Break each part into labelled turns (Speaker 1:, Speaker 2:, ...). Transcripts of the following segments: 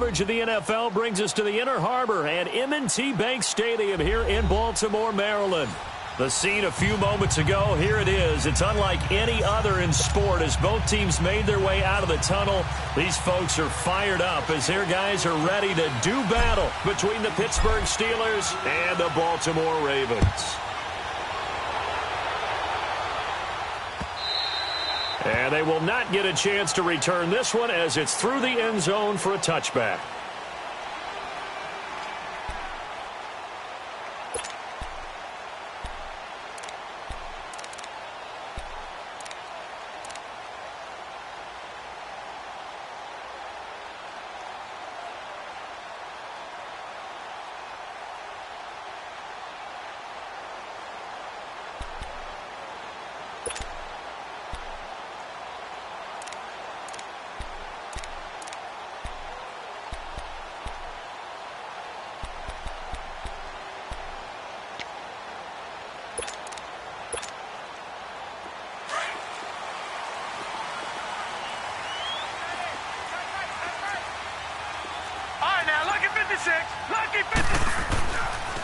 Speaker 1: coverage of the NFL brings us to the Inner Harbor and M&T Bank Stadium here in Baltimore, Maryland. The scene a few moments ago, here it is. It's unlike any other in sport as both teams made their way out of the tunnel. These folks are fired up as their guys are ready to do battle between the Pittsburgh Steelers and the Baltimore Ravens. And they will not get a chance to return this one as it's through the end zone for a touchback.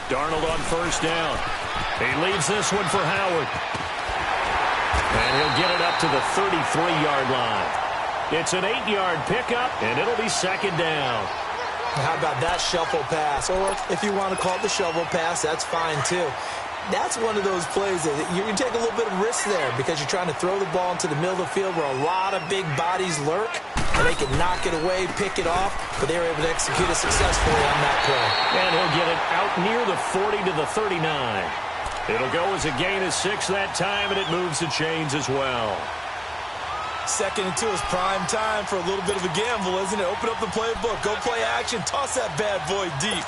Speaker 1: Darnold on first down. He leaves this one for Howard. And he'll get it up to the 33-yard line. It's an 8-yard pickup, and it'll be second down.
Speaker 2: How about that shuffle pass? Or if you want to call it the shovel pass, that's fine too. That's one of those plays that you can take a little bit of risk there because you're trying to throw the ball into the middle of the field where a lot of big bodies lurk, and they can knock it away, pick it off, but they were able to execute it successfully on that play.
Speaker 1: And he'll get it out near the 40 to the 39. It'll go as a gain of 6 that time, and it moves the chains as well.
Speaker 2: 2nd and 2 is prime time for a little bit of a gamble, isn't it? Open up the playbook, go play action, toss that bad boy deep.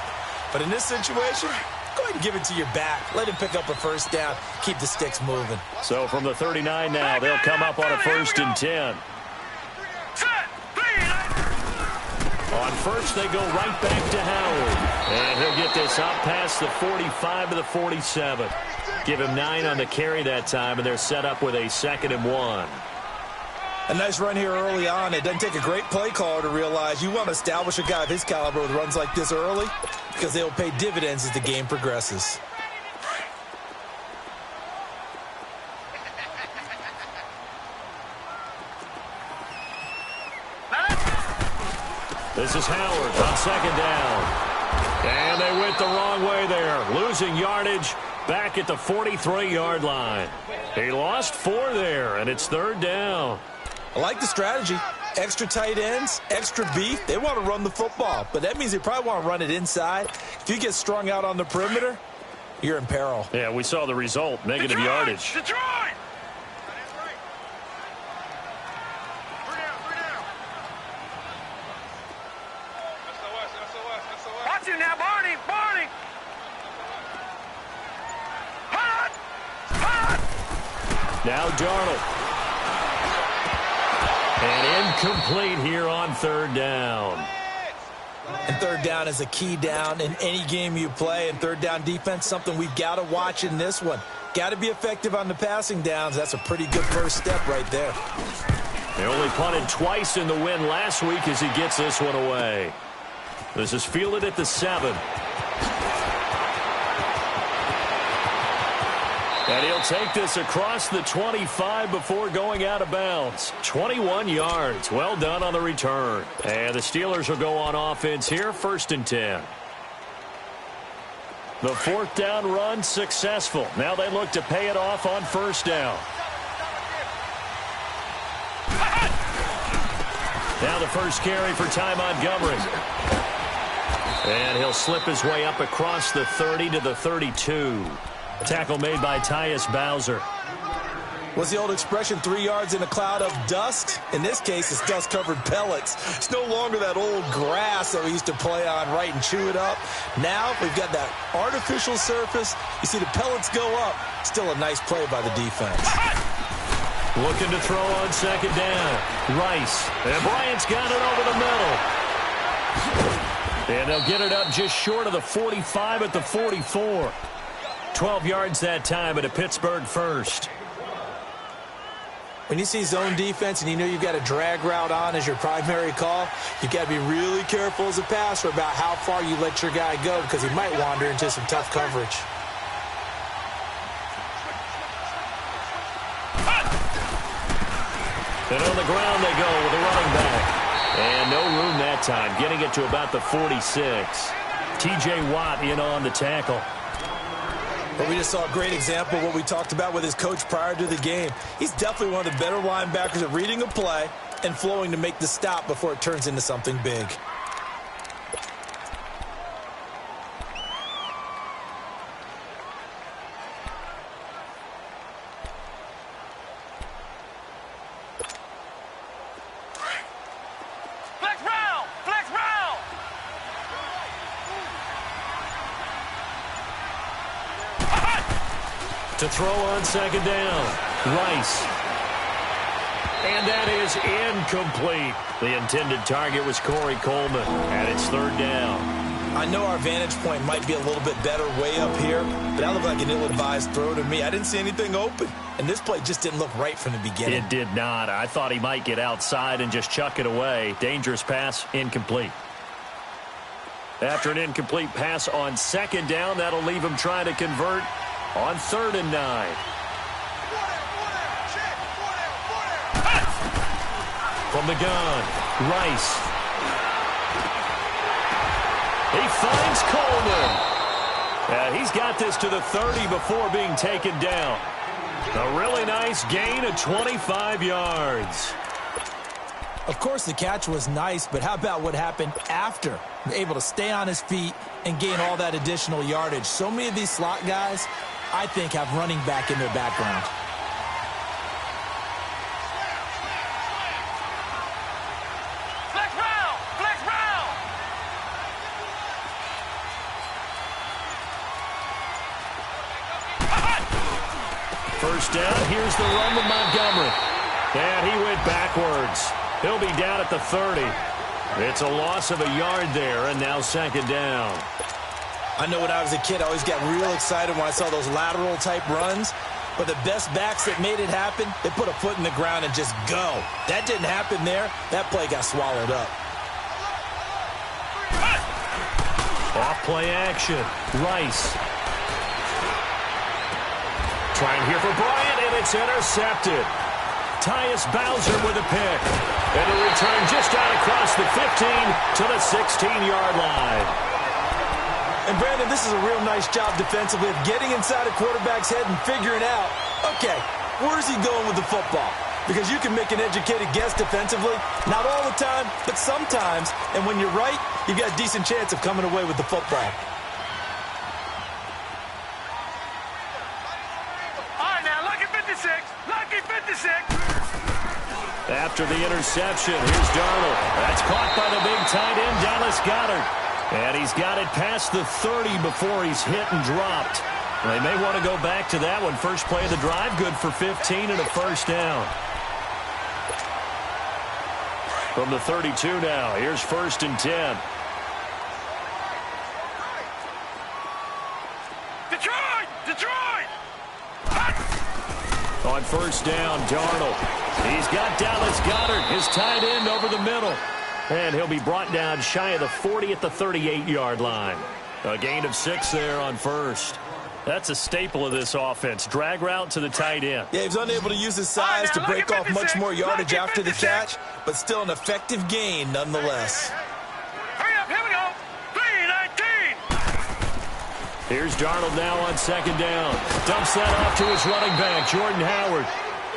Speaker 2: But in this situation, go ahead and give it to your back. Let him pick up a first down. Keep the sticks moving.
Speaker 1: So from the 39 now, they'll come up on a 1st and 10. On first, they go right back to Howard. And he'll get this up past the 45 to the 47. Give him 9 on the carry that time, and they're set up with a 2nd and 1.
Speaker 2: A nice run here early on. It doesn't take a great play caller to realize you want to establish a guy of his caliber with runs like this early because they'll pay dividends as the game progresses.
Speaker 1: This is Howard on 2nd down. And they went the wrong way there, losing yardage back at the 43-yard line. He lost 4 there, and it's 3rd down.
Speaker 2: I like the strategy. Extra tight ends, extra beef. They want to run the football, but that means they probably want to run it inside. If you get strung out on the perimeter, you're in peril.
Speaker 1: Yeah, we saw the result, negative yardage.
Speaker 3: Detroit! Watch it now, Barney! Barney!
Speaker 1: Now Darnold. And incomplete here on 3rd down.
Speaker 2: And 3rd down is a key down in any game you play. And 3rd down defense, something we've got to watch in this one. Got to be effective on the passing downs. That's a pretty good first step right there.
Speaker 1: They only punted twice in the win last week as he gets this one away. This is fielded at the 7. And he'll take this across the 25 before going out of bounds. 21 yards. Well done on the return. And the Steelers will go on offense here, 1st and 10. The 4th down run successful. Now they look to pay it off on 1st down. Now the first carry for Ty Montgomery. And he'll slip his way up across the 30 to the 32. Tackle made by Tyus Bowser.
Speaker 2: What's the old expression, 3 yards in a cloud of dust? In this case, it's dust-covered pellets. It's no longer that old grass that we used to play on, right, and chew it up. Now we've got that artificial surface. You see the pellets go up. Still a nice play by the defense.
Speaker 1: Looking to throw on 2nd down. Rice. And Bryant's got it over the middle. And they'll get it up just short of the 45 at the 44. 12 yards that time at a Pittsburgh 1st.
Speaker 2: When you see zone defense and you know you've got a drag route on as your primary call, you've got to be really careful as a passer about how far you let your guy go because he might wander into some tough coverage.
Speaker 1: And on the ground they go with a running back. And no room that time, getting it to about the 46. T.J. Watt in on the tackle.
Speaker 4: But we just saw a great example of what we talked about with his coach prior to the game. He's definitely one of the better linebackers at reading a play and flowing to make the stop before it turns into something big.
Speaker 1: To throw on second down, Rice. And that is incomplete. The intended target was Corey Coleman, and it's third down.
Speaker 4: I know our vantage point might be a little bit better way up here, but that looked like an ill-advised throw to me. I didn't see anything open, and this play just didn't look right from the beginning.
Speaker 1: It did not. I thought he might get outside and just chuck it away. Dangerous pass, incomplete. After an incomplete pass on second down, that'll leave him trying to convert on 3rd and 9. From the gun, Rice. He finds Coleman. He's got this to the 30 before being taken down. A really nice gain of 25 yards.
Speaker 2: Of course, the catch was nice, but how about what happened after? Able to stay on his feet and gain all that additional yardage. So many of these slot guys, I think, have running back in their background.
Speaker 3: Flex round! Flex round!
Speaker 1: First down, here's the run with Montgomery. And he went backwards. He'll be down at the 30. It's a loss of a yard there, and now second down.
Speaker 4: I know when I was a kid, I always got real excited when I saw those lateral-type runs. But the best backs that made it happen, they put a foot in the ground and just go. That didn't happen there. That play got swallowed up.
Speaker 1: Off-play action. Rice. Trying here for Bryant, and it's intercepted. Tyus Bowser with a pick. And a return just out across the 15 to the 16-yard line.
Speaker 2: And, Brandon, this is a real nice job defensively of getting inside a quarterback's head and figuring out, okay, where's he going with the football? Because you can make an educated guess defensively. Not all the time, but sometimes. And when you're right, you've got a decent chance of coming away with the football.
Speaker 3: All right, now, lucky 56. Lucky 56.
Speaker 1: After the interception, here's Darnold. That's caught by the big tight end, Dallas Goedert. And he's got it past the 30 before he's hit and dropped. They may want to go back to that one. First play of the drive, good for 15 and a first down. From the 32 now, here's 1st and 10.
Speaker 3: Detroit! Detroit!
Speaker 1: On first down, Darnold. He's got Dallas Goedert, his tight end, over the middle. And he'll be brought down shy of the 40 at the 38-yard line. A gain of 6 there on first. That's a staple of this offense. Drag route to the tight end.
Speaker 4: Yeah, he was unable to use his size to break off much more yardage after the catch, but still an effective gain nonetheless.
Speaker 3: Hurry up, here we go. 3-19.
Speaker 1: Here's Darnold now on second down. Dumps that off to his running back, Jordan Howard.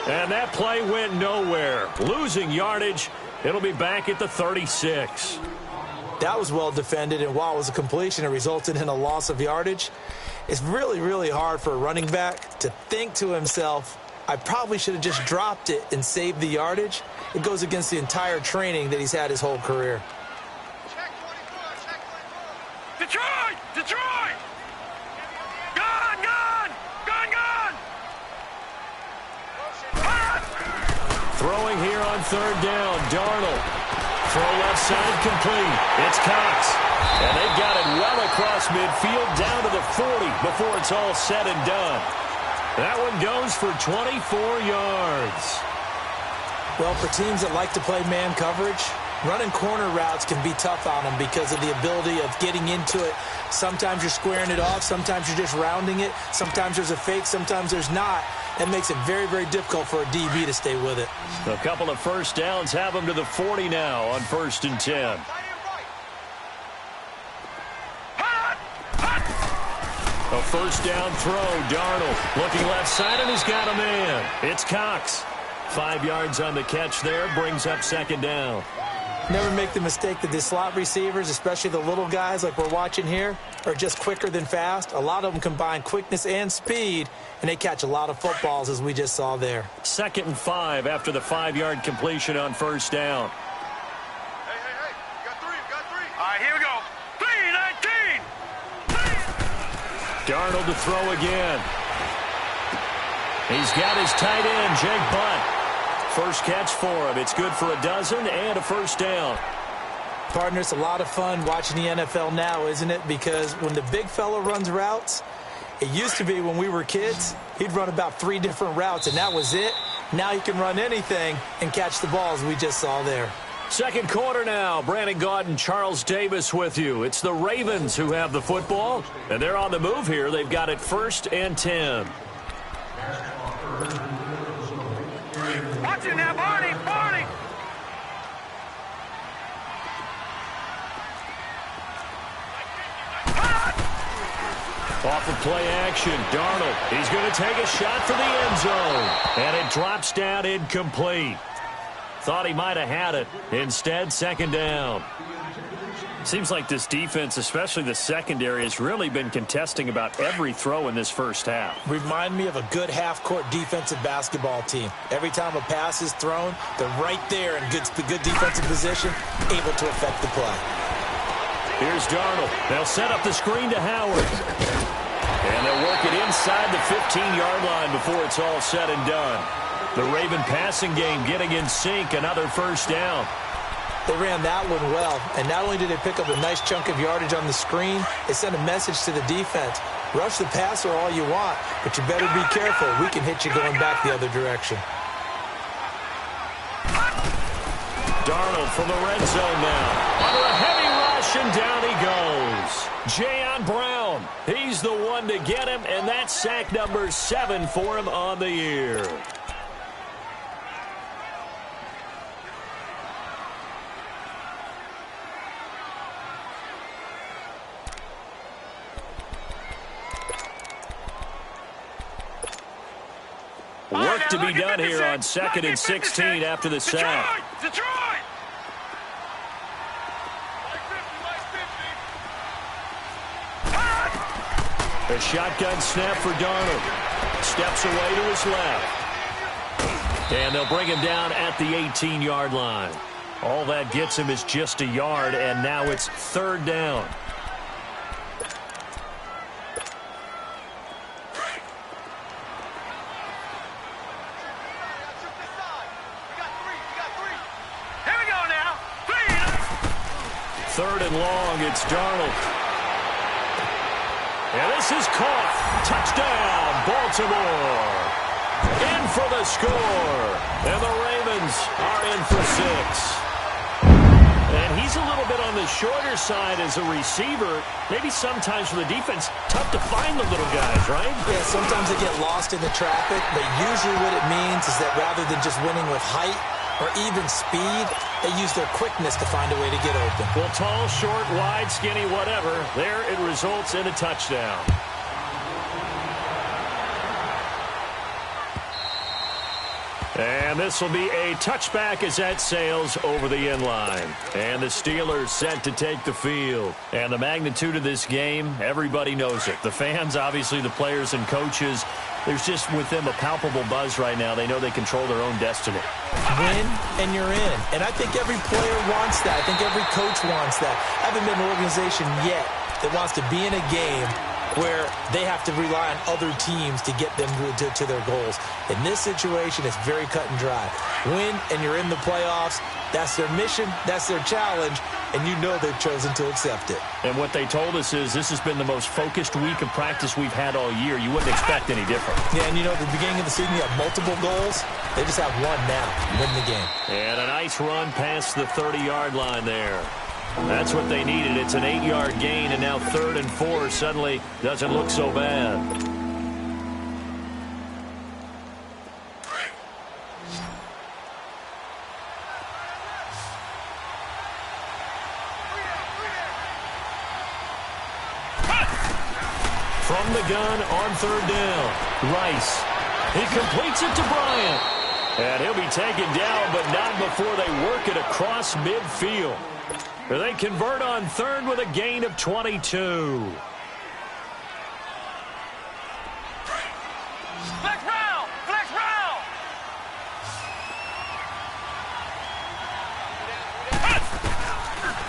Speaker 1: And that play went nowhere. Losing yardage. It'll be back at the 36.
Speaker 2: That was well defended, and while it was a completion, it resulted in a loss of yardage. It's really, really hard for a running back to think to himself, I probably should have just dropped it and saved the yardage. It goes against the entire training that he's had his whole career.
Speaker 3: Detroit! Detroit! Gone! Gone! Gone! Gone!
Speaker 1: Throwing here on third down, Darnold. Throw left side complete. It's Cox. And they've got it well across midfield down to the 40 before it's all said and done. That one goes for 24 yards.
Speaker 2: Well, for teams that like to play man coverage, running corner routes can be tough on them because of the ability of getting into it. Sometimes you're squaring it off. Sometimes you're just rounding it. Sometimes there's a fake. Sometimes there's not. That makes it very, very difficult for a DB to stay with it.
Speaker 1: A couple of first downs have them to the 40 now on 1st and 10. A first down throw. Darnold looking left side, and he's got a man. It's Cox. 5 yards on the catch there. Brings up 2nd down.
Speaker 2: Never make the mistake that the slot receivers, especially the little guys like we're watching here, are just quicker than fast. A lot of them combine quickness and speed, and they catch a lot of footballs, as we just saw there.
Speaker 1: 2nd and 5 after the 5-yard completion on first down.
Speaker 3: Hey, you got three. All right, here we go. 3-19.
Speaker 1: Darnold to throw again. He's got his tight end, Jake Butt. First catch for him. It's good for a dozen and a first down.
Speaker 2: Partner, it's a lot of fun watching the NFL now, isn't it? Because when the big fella runs routes, it used to be when we were kids, he'd run about 3 different routes, and that was it. Now he can run anything and catch the balls we just saw there.
Speaker 1: Second quarter now. Brandon Gaudin, Charles Davis with you. It's the Ravens who have the football, and they're on the move here. They've got it 1st and 10.
Speaker 3: Watch it now, Barney.
Speaker 1: Off of play action, Darnold. He's going to take a shot for the end zone. And it drops down incomplete. Thought he might have had it. Instead, 2nd down. Seems like this defense, especially the secondary, has really been contesting about every throw in this first half.
Speaker 4: Remind me of a good half-court defensive basketball team. Every time a pass is thrown, they're right there in good defensive position, able to affect the play.
Speaker 1: Here's Darnold. They'll set up the screen to Howard. And they'll work it inside the 15-yard line before it's all said and done. The Raven passing game getting in sync, another first down.
Speaker 2: They ran that one well, and not only did they pick up a nice chunk of yardage on the screen, they sent a message to the defense. Rush the passer all you want, but you better be careful. We can hit you going back the other direction.
Speaker 1: Darnold from the red zone now. Under a heavy rush, and down he goes. Jayon Brown, he's the one to get him, and that's sack number 7 for him on the year. Work to be done here on 2nd and 16 after the sack.
Speaker 3: Detroit!
Speaker 1: A shotgun snap for Darnold. Steps away to his left. And they'll bring him down at the 18-yard line. All that gets him is just a yard, and now it's 3rd down. Third and long, it's Darnold. And this is caught. Touchdown, Baltimore. In for the score. And the Ravens are in for 6. And he's a little bit on the shorter side as a receiver. Maybe sometimes for the defense, tough to find the little guys, right?
Speaker 2: Yeah, sometimes they get lost in the traffic, but usually what it means is that rather than just winning with height or even speed, they use their quickness to find a way to get open.
Speaker 1: Well, tall, short, wide, skinny, whatever, there it results in a touchdown. And this will be a touchback as that sails over the end line. And the Steelers set to take the field. And the magnitude of this game, everybody knows it. The fans, obviously the players and coaches, there's just with them a palpable buzz right now. They know they control their own destiny.
Speaker 2: Win, and you're in. And I think every player wants that. I think every coach wants that. I haven't been an organization yet that wants to be in a game where they have to rely on other teams to get them to their goals. In this situation, it's very cut and dry. Win, and you're in the playoffs. That's their mission, that's their challenge, and you know they've chosen to accept it.
Speaker 1: And what they told us is this has been the most focused week of practice we've had all year. You wouldn't expect any different.
Speaker 2: Yeah, and you know, at the beginning of the season, you have multiple goals. They just have one now, win the game.
Speaker 1: And a nice run past the 30-yard line there. That's what they needed. It's an 8-yard gain, and now 3rd and 4 suddenly doesn't look so bad. From the gun on 3rd down, Rice. He completes it to Bryant. And he'll be taken down, but not before they work it across midfield. They convert on 3rd with a gain of 22.
Speaker 3: Flex round! Flex round!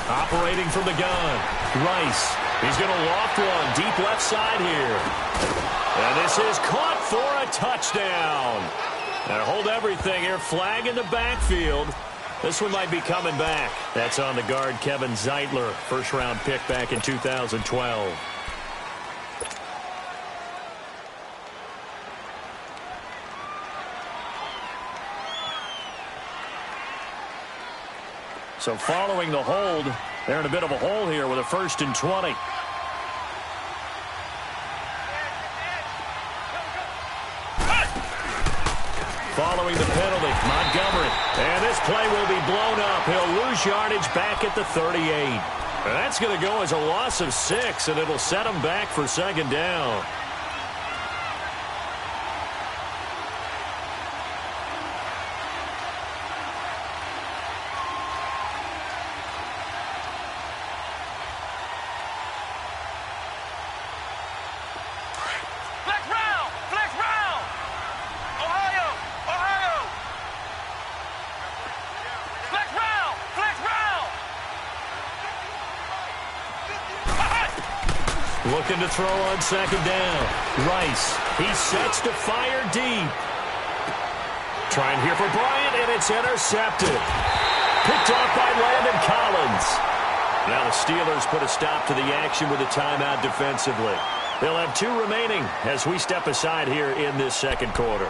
Speaker 1: Operating from the gun, Rice. He's going to loft one deep left side here. And this is caught for a touchdown. And hold everything here. Flag in the backfield. This one might be coming back. That's on the guard, Kevin Zeitler. First-round pick back in 2012. So following the hold, they're in a bit of a hole here with a 1st and 20. Following the penalty, Montgomery. And this play will be blown up. He'll lose yardage back at the 38. And that's going to go as a loss of 6, and it'll set him back for 2nd down. Looking to throw on 2nd down. Rice, he sets to fire deep. Trying here for Bryant, and it's intercepted. Picked off by Landon Collins. Now the Steelers put a stop to the action with a timeout defensively. They'll have 2 remaining as we step aside here in this 2nd quarter.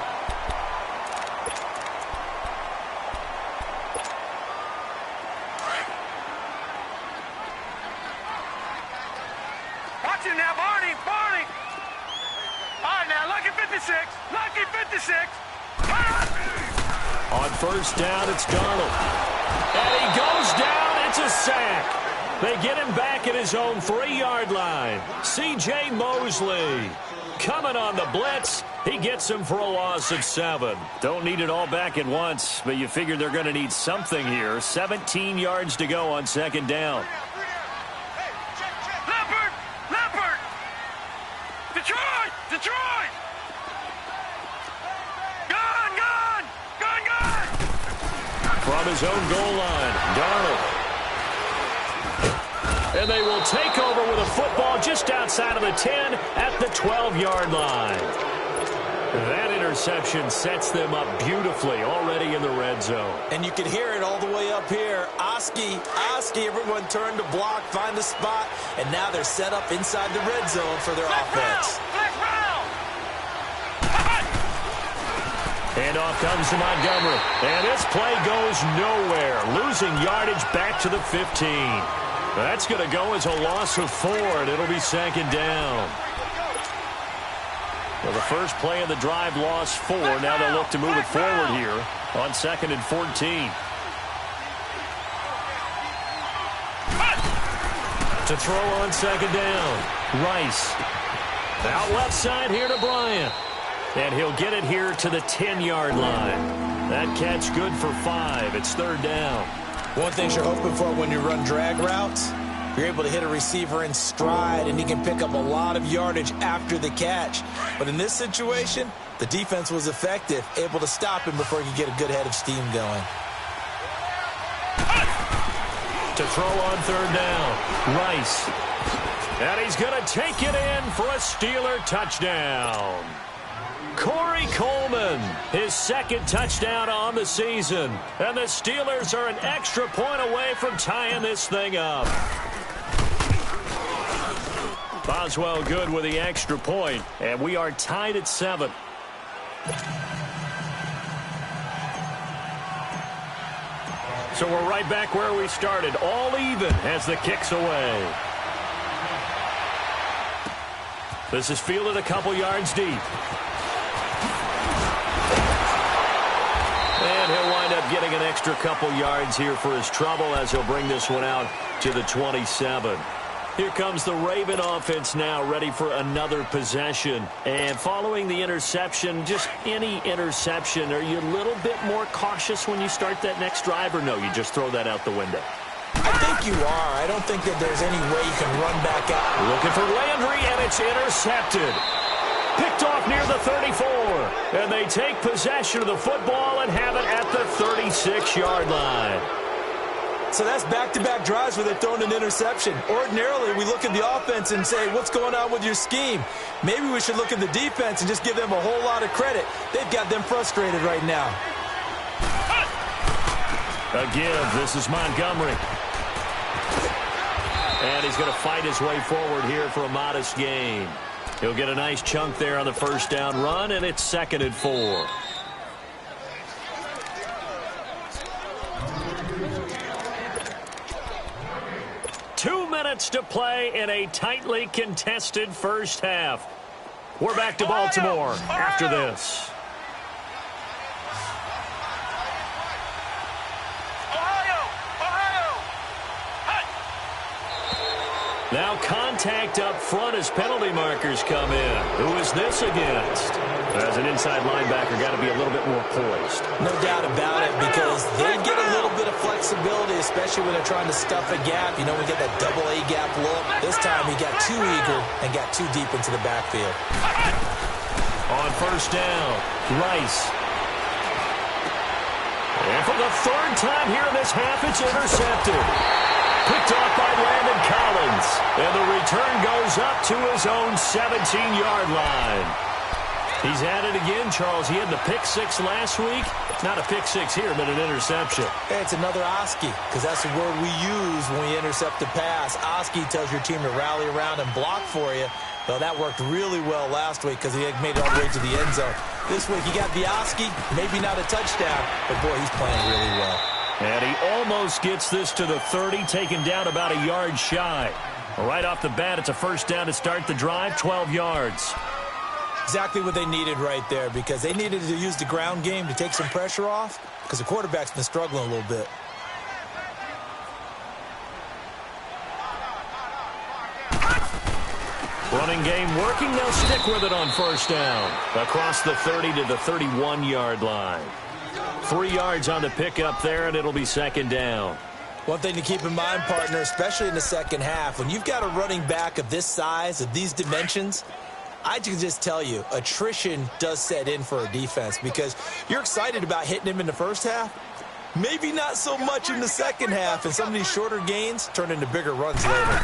Speaker 1: On 1st down, it's Darnold. And he goes down. It's a sack. They get him back at his own 3-yard line. C.J. Mosley coming on the blitz. He gets him for a loss of 7. Don't need it all back at once, but you figure they're going to need something here. 17 yards to go on 2nd down.
Speaker 3: Leopard! Detroit! Detroit!
Speaker 1: From his own goal line, Darnold. And they will take over with a football just outside of the 10 at the 12-yard line. That interception sets them up beautifully already in the red zone.
Speaker 2: And you can hear it all the way up here. Oski, everyone turned to block, find the spot, and now they're set up inside the red zone for their offense.
Speaker 1: And off comes to Montgomery. And this play goes nowhere. Losing yardage back to the 15. That's going to go as a loss of 4, and it'll be 2nd down. Well, the first play of the drive lost 4. Now they'll look to move it forward here on 2nd and 14. To throw on 2nd down. Rice. Out left side here to Bryant. And he'll get it here to the 10-yard line. That catch good for 5. It's 3rd down.
Speaker 2: One thing you're hoping for when you run drag routes, you're able to hit a receiver in stride, and he can pick up a lot of yardage after the catch. But in this situation, the defense was effective, able to stop him before he could get a good head of steam going.
Speaker 1: To throw on 3rd down, Rice. And he's going to take it in for a Steeler touchdown. Corey Coleman, his second touchdown on the season. And the Steelers are an extra point away from tying this thing up. Boswell good with the extra point, and we are tied at 7. So we're right back where we started, all even as the kick's away. This is fielded a couple yards deep. And he'll wind up getting an extra couple yards here for his trouble as he'll bring this one out to the 27. Here comes the Raven offense now, ready for another possession. And following the interception, just any interception, are you a little bit more cautious when you start that next drive, or no, you just throw that out the window?
Speaker 2: I think you are. I don't think that there's any way you can run back out.
Speaker 1: Looking for Landry, and it's intercepted. Picked off near the 34. And they take possession of the football and have it at the 36-yard line.
Speaker 2: So that's back-to-back drives where they've thrown an interception. Ordinarily, we look at the offense and say, what's going on with your scheme? Maybe we should look at the defense and just give them a whole lot of credit. They've got them frustrated right now.
Speaker 1: A give. This is Montgomery. And he's going to fight his way forward here for a modest gain. He'll get a nice chunk there on the first down run, and it's 2nd and 4. To play in a tightly contested first half. We're back to Baltimore after this. Now contact up front as penalty markers come in. Who is this against? As an inside linebacker, got to be a little bit more poised.
Speaker 2: No doubt about it, because they get a little bit of flexibility, especially when they're trying to stuff a gap. You know, we get that double A gap look. This time he got too eager and got too deep into the backfield.
Speaker 1: On first down, Rice. And for the third time here in this half, it's intercepted. Picked off by Landon Collins. And the return goes up to his own 17-yard line. He's at it again, Charles. He had the pick six last week. Not a pick six here, but an interception.
Speaker 2: Hey, it's another Oski, because that's the word we use when we intercept a pass. Oski tells your team to rally around and block for you. Well, that worked really well last week because he had made it all the way to the end zone. This week, he got the Oski, maybe not a touchdown, but boy, he's playing really well.
Speaker 1: And he almost gets this to the 30, taken down about a yard shy. Right off the bat, it's a first down to start the drive, 12 yards.
Speaker 2: Exactly what they needed right there, because they needed to use the ground game to take some pressure off, because the quarterback's been struggling a little bit.
Speaker 1: Running game working. They'll stick with it on first down. Across the 30 to the 31-yard line. 3 yards on the pickup there, and it'll be second down.
Speaker 2: One thing to keep in mind, partner, especially in the second half, when you've got a running back of this size, of these dimensions, I can just tell you, attrition does set in for a defense, because you're excited about hitting him in the first half. Maybe not so much in the second half, and some of these shorter gains turn into bigger runs later.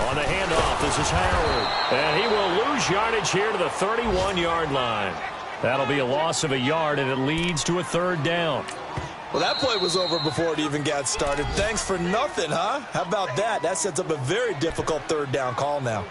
Speaker 1: On the handoff, this is Howard. And he will lose yardage here to the 31-yard line. That'll be a loss of a yard, and it leads to a third down.
Speaker 2: Well, that play was over before it even got started. Thanks for nothing, huh? How about that? That sets up a very difficult third down call now.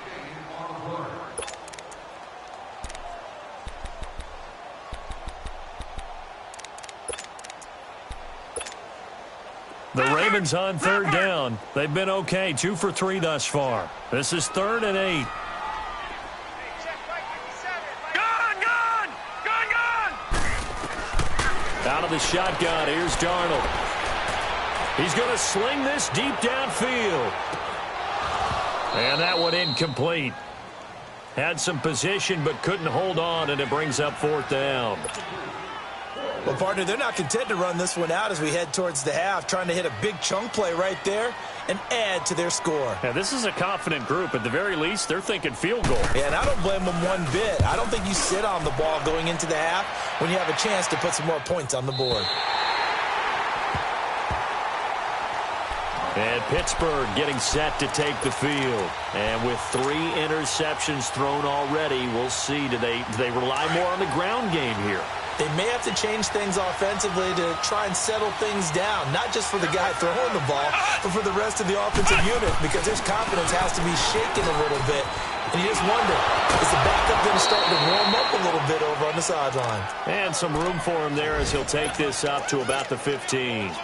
Speaker 1: The Ravens on third down. They've been okay, 2 for 3 thus far. This is 3rd and 8. Out of the shotgun, here's Darnold. He's going to sling this deep downfield. And that one incomplete. Had some position but couldn't hold on, and it brings up 4th down.
Speaker 2: Well, partner, they're not content to run this one out as we head towards the half, trying to hit a big chunk play right there and add to their score.
Speaker 1: Now, this is a confident group. At the very least, they're thinking field goal.
Speaker 2: Yeah, and I don't blame them one bit. I don't think you sit on the ball going into the half when you have a chance to put some more points on the board.
Speaker 1: And Pittsburgh getting set to take the field. And with 3 interceptions thrown already, we'll see. Do they rely more on the ground game here?
Speaker 2: They may have to change things offensively to try and settle things down, not just for the guy throwing the ball, but for the rest of the offensive unit, because his confidence has to be shaken a little bit. And you just wonder, is the backup going to start to warm up a little bit over on the sideline?
Speaker 1: And some room for him there as he'll take this up to about the 15.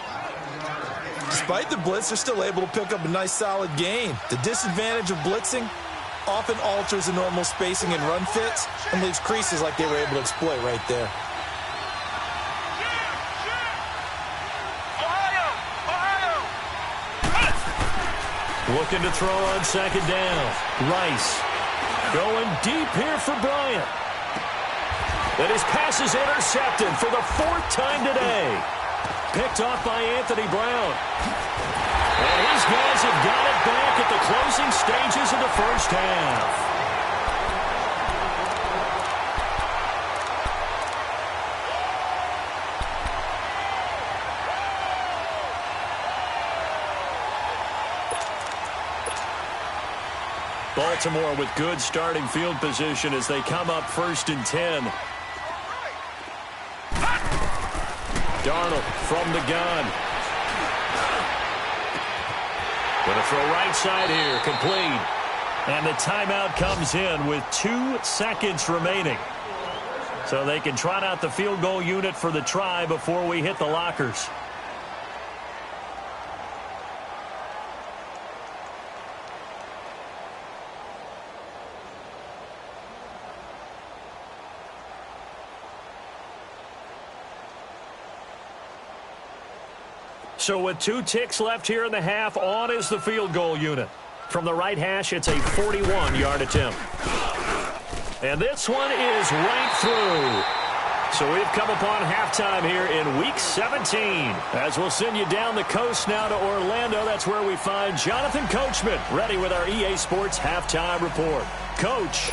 Speaker 4: Despite the blitz, they're still able to pick up a nice solid gain. The disadvantage of blitzing often alters the normal spacing and run fits and leaves creases like they were able to exploit right there.
Speaker 1: Looking to throw on second down. Rice going deep here for Bryant. And his pass is intercepted for the 4th time today. Picked off by Anthony Brown. And his guys have got it back at the closing stages of the first half. Baltimore with good starting field position as they come up 1st and 10. Darnold from the gun. Going to throw right side here, complete. And the timeout comes in with 2 seconds remaining. So they can trot out the field goal unit for the try before we hit the lockers. So with 2 ticks left here in the half, on is the field goal unit. From the right hash, it's a 41-yard attempt. And this one is right through. So we've come upon halftime here in Week 17. As we'll send you down the coast now to Orlando, that's where we find Jonathan Coachman, ready with our EA Sports Halftime Report. Coach.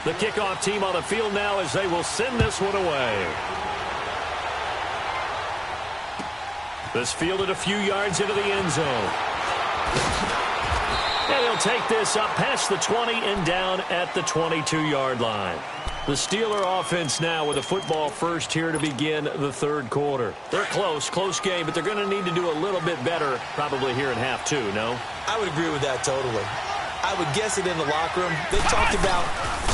Speaker 1: The kickoff team on the field now as they will send this one away. This fielded a few yards into the end zone. And he'll take this up past the 20 and down at the 22-yard line. The Steeler offense now with a football first here to begin the 3rd quarter. They're close game, but they're going to need to do a little bit better probably here in half 2, no?
Speaker 2: I would agree with that totally. I would guess it in the locker room. They talked about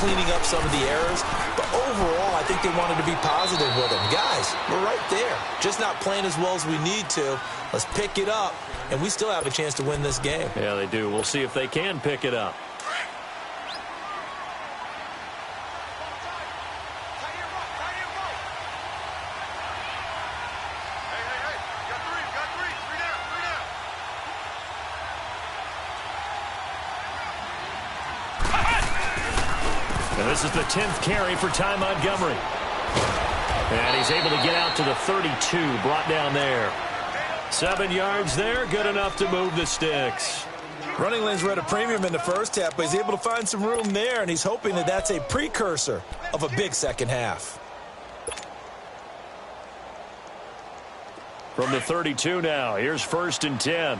Speaker 2: cleaning up some of the errors, but overall, I think they wanted to be positive with them. Guys, we're right there. Just not playing as well as we need to. Let's pick it up, and we still have a chance to win this game.
Speaker 1: Yeah, they do. We'll see if they can pick it up. And this is the 10th carry for Ty Montgomery. And he's able to get out to the 32, brought down there. 7 yards there, good enough to move the sticks.
Speaker 4: Running lanes were at a premium in the first half, but he's able to find some room there, and he's hoping that that's a precursor of a big second half.
Speaker 1: From the 32 now, here's 1st and 10.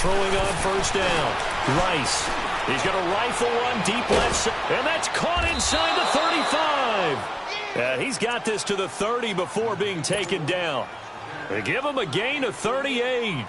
Speaker 1: Throwing on 1st down. Rice. He's going to rifle one deep left side. And that's caught inside the 35. And he's got this to the 30 before being taken down. They give him a gain of 38.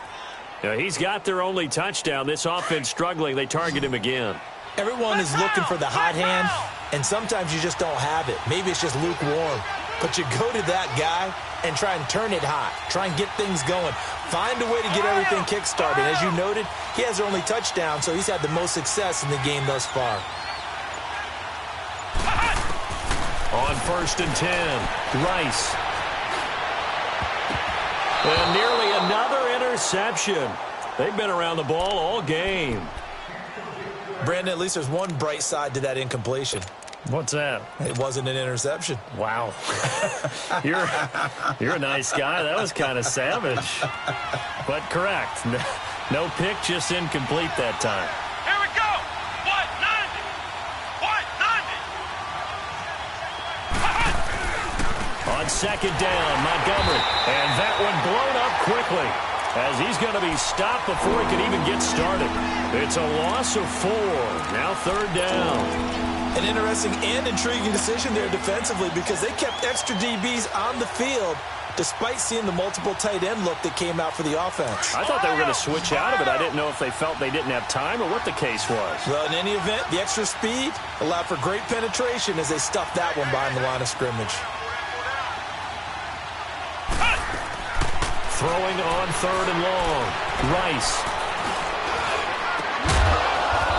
Speaker 1: Now, he's got their only touchdown. This offense struggling. They target him again.
Speaker 2: Everyone is looking for the hot hand, and sometimes you just don't have it. Maybe it's just lukewarm. But you go to that guy and try and turn it hot. Try and get things going. Find a way to get everything kick-started. As you noted, he has their only touchdown, so he's had the most success in the game thus far.
Speaker 1: On 1st and 10, Rice. And nearly another interception. They've been around the ball all game.
Speaker 4: Brandon, at least there's one bright side to that incompletion.
Speaker 1: What's that?
Speaker 2: It wasn't an interception.
Speaker 1: Wow. You're a nice guy. That was kind of savage. But correct. No pick, just incomplete that time.
Speaker 3: Here we go. What? 90.
Speaker 1: On second down, Montgomery. And that one blown up quickly as he's going to be stopped before he can even get started. It's a loss of 4. Now third down.
Speaker 2: An interesting and intriguing decision there defensively because they kept extra DBs on the field despite seeing the multiple tight end look that came out for the offense.
Speaker 1: I thought they were going to switch out of it. I didn't know if they felt they didn't have time or what the case was.
Speaker 2: Well, in any event, the extra speed allowed for great penetration as they stuffed that one behind the line of scrimmage.
Speaker 1: Throwing on third and long. Rice.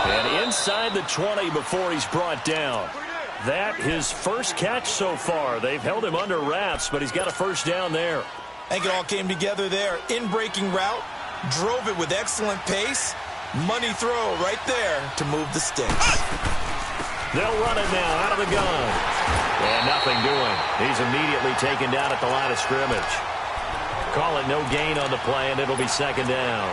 Speaker 1: And inside the 20 before he's brought down. That his first catch so far. They've held him under wraps, but he's got a first down there.
Speaker 2: I think it all came together there. In-breaking route, drove it with excellent pace. Money throw right there to move the sticks.
Speaker 1: They'll run it now out of the gun. And nothing doing. He's immediately taken down at the line of scrimmage. Call it no gain on the play, and it'll be second down.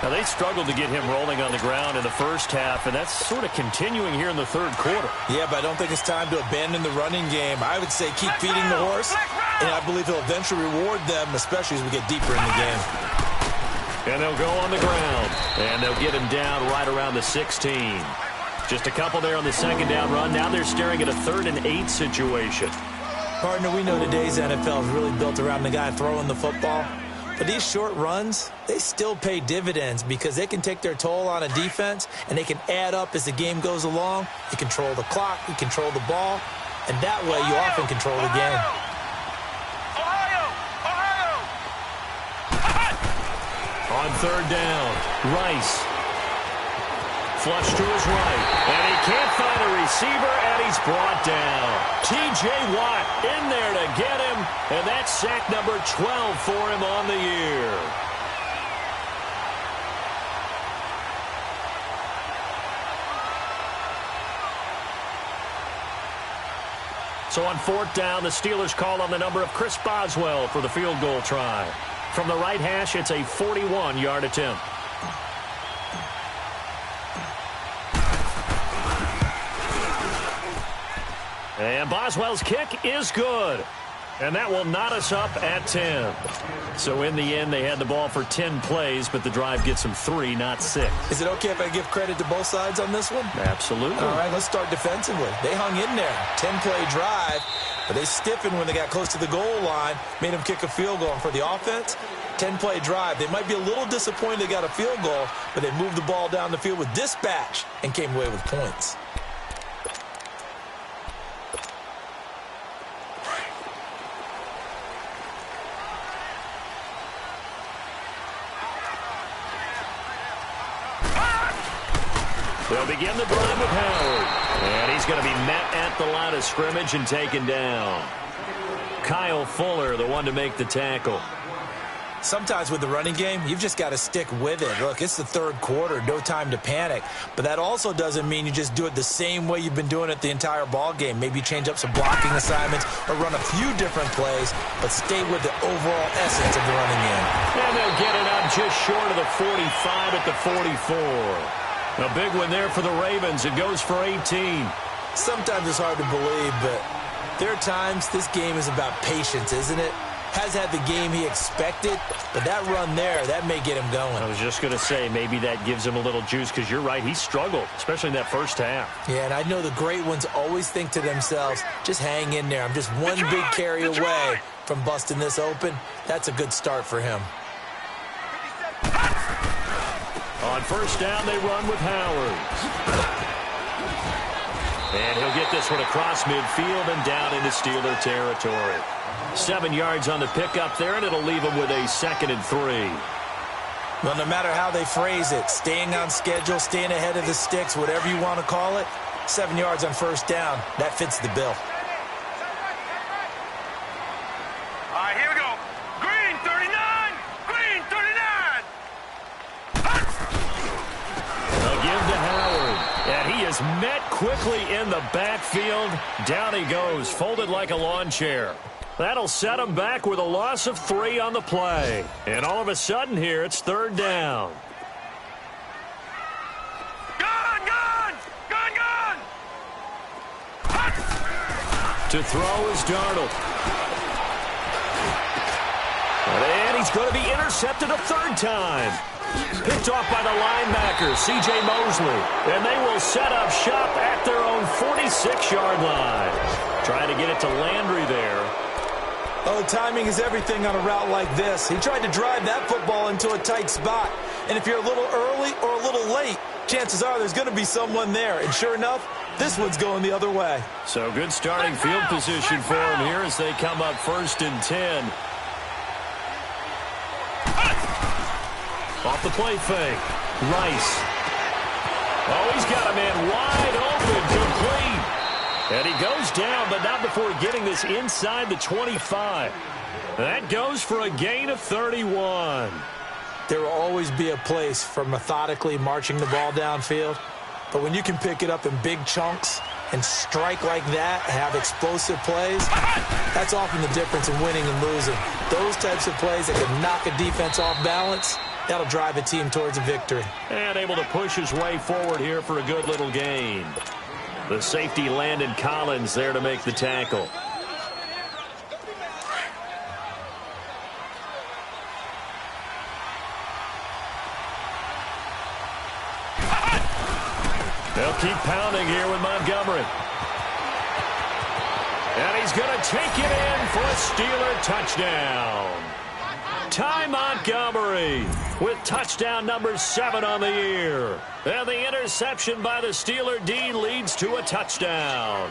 Speaker 1: Now, they struggled to get him rolling on the ground in the first half, and that's sort of continuing here in the third quarter.
Speaker 2: Yeah, but I don't think it's time to abandon the running game. I would say keep feeding the horse, and I believe he'll eventually reward them, especially as we get deeper in the game.
Speaker 1: And they'll go on the ground, and they'll get him down right around the 16. Just a couple there on the second down run. Now they're staring at a 3rd and 8 situation.
Speaker 2: Partner, we know today's NFL is really built around the guy throwing the football. But these short runs, they still pay dividends because they can take their toll on a defense and they can add up as the game goes along. You control the clock, you control the ball, and that way you often control the game.
Speaker 1: On third down, Rice. Flush to his right, and he can't find a receiver, and he's brought down. T.J. Watt in there to get him, and that's sack number 12 for him on the year. So on fourth down, the Steelers call on the number of Chris Boswell for the field goal try. From the right hash, it's a 41-yard attempt. And Boswell's kick is good. And that will knot us up at 10. So in the end, they had the ball for 10 plays, but the drive gets them 3, not 6.
Speaker 2: Is it okay if I give credit to both sides on this one?
Speaker 1: Absolutely.
Speaker 2: All right, let's start defensively. They hung in there. 10-play drive, but they stiffened when they got close to the goal line, made them kick a field goal. And for the offense, 10-play drive. They might be a little disappointed they got a field goal, but they moved the ball down the field with dispatch and came away with points.
Speaker 1: They'll begin the drive with Howard. And he's going to be met at the line of scrimmage and taken down. Kyle Fuller, the one to make the tackle.
Speaker 2: Sometimes with the running game, you've just got to stick with it. Look, it's the third quarter, no time to panic. But that also doesn't mean you just do it the same way you've been doing it the entire ball game. Maybe change up some blocking assignments or run a few different plays, but stay with the overall essence of the running game.
Speaker 1: And they'll get it up just short of the 45 at the 44. A big one there for the Ravens. It goes for 18.
Speaker 2: Sometimes it's hard to believe, but there are times this game is about patience, isn't it? Has had the game he expected, but that run there, that may get him going.
Speaker 1: I was just going to say, maybe that gives him a little juice, because you're right, he struggled, especially in that first half.
Speaker 2: Yeah, and I know the great ones always think to themselves, just hang in there. I'm just one big carry away from busting this open. That's a good start for him.
Speaker 1: On first down, they run with Howard. And he'll get this one across midfield and down into Steeler territory. 7 yards on the pickup there, and it'll leave him with a 2nd and 3.
Speaker 2: Well, no matter how they phrase it, staying on schedule, staying ahead of the sticks, whatever you want to call it, 7 yards on first down, that fits the bill.
Speaker 3: All right, here we go. Green 39. Green 39.
Speaker 1: They'll give to Howard. And he is met quickly in the backfield. Down he goes, folded like a lawn chair. That'll set him back with a loss of 3 on the play. And all of a sudden here, it's 3rd down. To throw is Darnold. And he's going to be intercepted a 3rd time. Picked off by the linebacker, C.J. Mosley. And they will set up shop at their own 46-yard line. Trying to get it to Landry there.
Speaker 2: Oh, timing is everything on a route like this. He tried to drive that football into a tight spot. And if you're a little early or a little late, chances are there's going to be someone there. And sure enough, this one's going the other way.
Speaker 1: So good starting field position for him here as they come up 1st and 10. Off the play fake. Rice. Oh, he's got a man wide open, complete. And he goes down, but not before getting this inside the 25. That goes for a gain of 31.
Speaker 2: There will always be a place for methodically marching the ball downfield. But when you can pick it up in big chunks and strike like that, have explosive plays, that's often the difference in winning and losing. Those types of plays that can knock a defense off balance, that'll drive a team towards a victory.
Speaker 1: And able to push his way forward here for a good little gain. The safety Landon Collins there to make the tackle. They'll keep pounding here with Montgomery. And he's going to take it in for a Steeler touchdown. Ty Montgomery with touchdown number 7 on the year. And the interception by the Steeler D leads to a touchdown.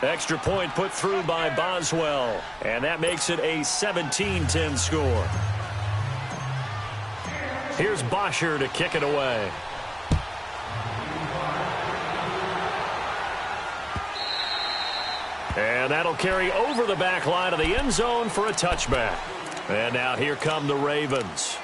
Speaker 1: Extra point put through by Boswell. And that makes it a 17-10 score. Here's Bosher to kick it away. And that'll carry over the back line of the end zone for a touchback. And now here come the Ravens.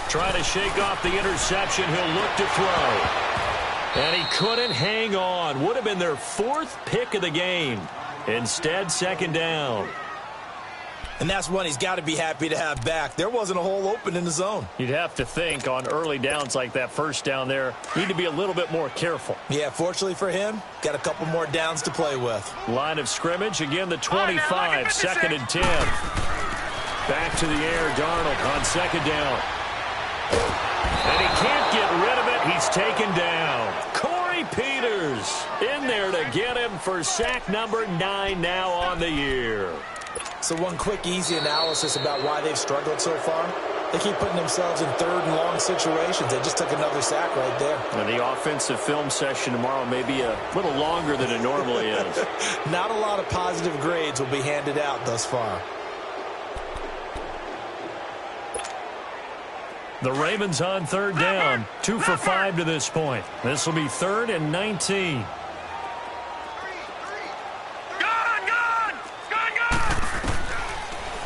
Speaker 1: Trying to shake off the interception. He'll look to throw. And he couldn't hang on. Would have been their 4th pick of the game. Instead, 2nd down.
Speaker 4: And that's one he's got to be happy to have back. There wasn't a hole open in the zone.
Speaker 1: You'd have to think on early downs like that 1st down there, need to be a little bit more careful.
Speaker 4: Yeah, fortunately for him, got a couple more downs to play with.
Speaker 1: Line of scrimmage, again the 25, 2nd and 10. Back to the air, Darnold on 2nd down. And he can't get rid of it. He's taken down. Corey Peters in there to get him for sack number 9 now on the year.
Speaker 4: So one quick, easy analysis about why they've struggled so far. They keep putting themselves in 3rd and long situations. They just took another sack right there.
Speaker 1: And the offensive film session tomorrow may be a little longer than it normally is.
Speaker 4: Not a lot of positive grades will be handed out thus far.
Speaker 1: The Ravens on 3rd down. 2 for 5 to this point. This will be 3rd and 19.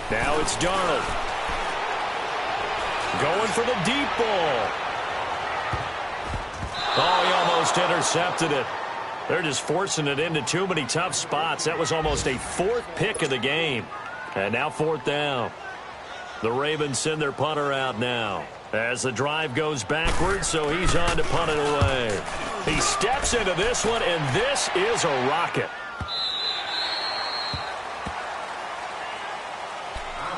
Speaker 1: Now it's Darnold. Going for the deep ball. Oh, he almost intercepted it. They're just forcing it into too many tough spots. That was almost a 4th pick of the game. And now 4th down. The Ravens send their punter out now. As the drive goes backwards, so he's on to punt it away. He steps into this one, and this is a rocket.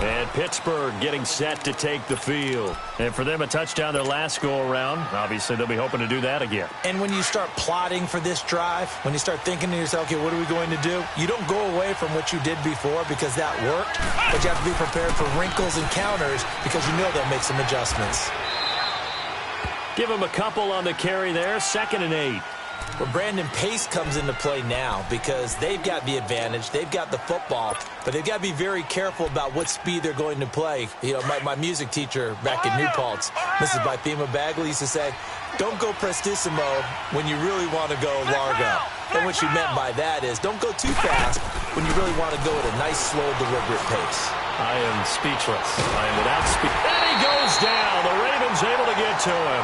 Speaker 1: And Pittsburgh getting set to take the field. And for them, a touchdown their last go-around. Obviously, they'll be hoping to do that again.
Speaker 2: And when you start plotting for this drive, when you start thinking to yourself, okay, what are we going to do? You don't go away from what you did before because that worked, but you have to be prepared for wrinkles and counters because you know they'll make some adjustments.
Speaker 1: Give him a couple on the carry there, 2nd and 8.
Speaker 2: Well, Brandon, pace comes into play now because they've got the advantage. They've got the football, but they've got to be very careful about what speed they're going to play. You know, my music teacher back in New Paltz, Mrs. Bythema Bagley, used to say, don't go prestissimo when you really want to go largo. And what she meant by that is don't go too fast when you really want to go at a nice, slow, deliberate pace.
Speaker 1: I am speechless. I am without speech. And he goes down. The Ravens able to get to him.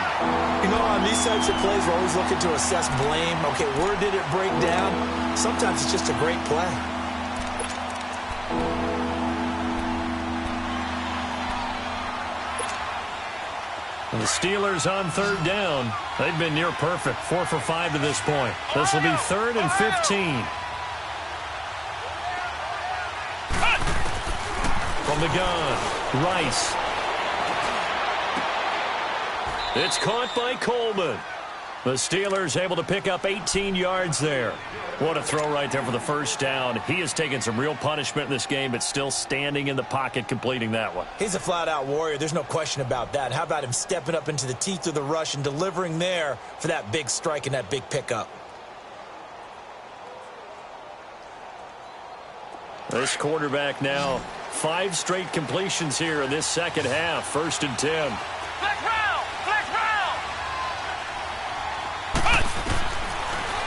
Speaker 2: You know, on these types of plays, we're always looking to assess blame. Okay, where did it break down? Sometimes it's just a great play.
Speaker 1: And the Steelers on 3rd down. They've been near perfect, 4 for 5 to this point. This will be 3rd and 15. From the gun, Rice. It's caught by Coleman. The Steelers able to pick up 18 yards there. What a throw right there for the first down. He has taken some real punishment in this game, but still standing in the pocket completing that one.
Speaker 2: He's a flat-out warrior. There's no question about that. How about him stepping up into the teeth of the rush and delivering there for that big strike and that big pickup?
Speaker 1: This quarterback now 5 straight completions here in this second half. 1st and 10.
Speaker 3: Flex round! Flex round!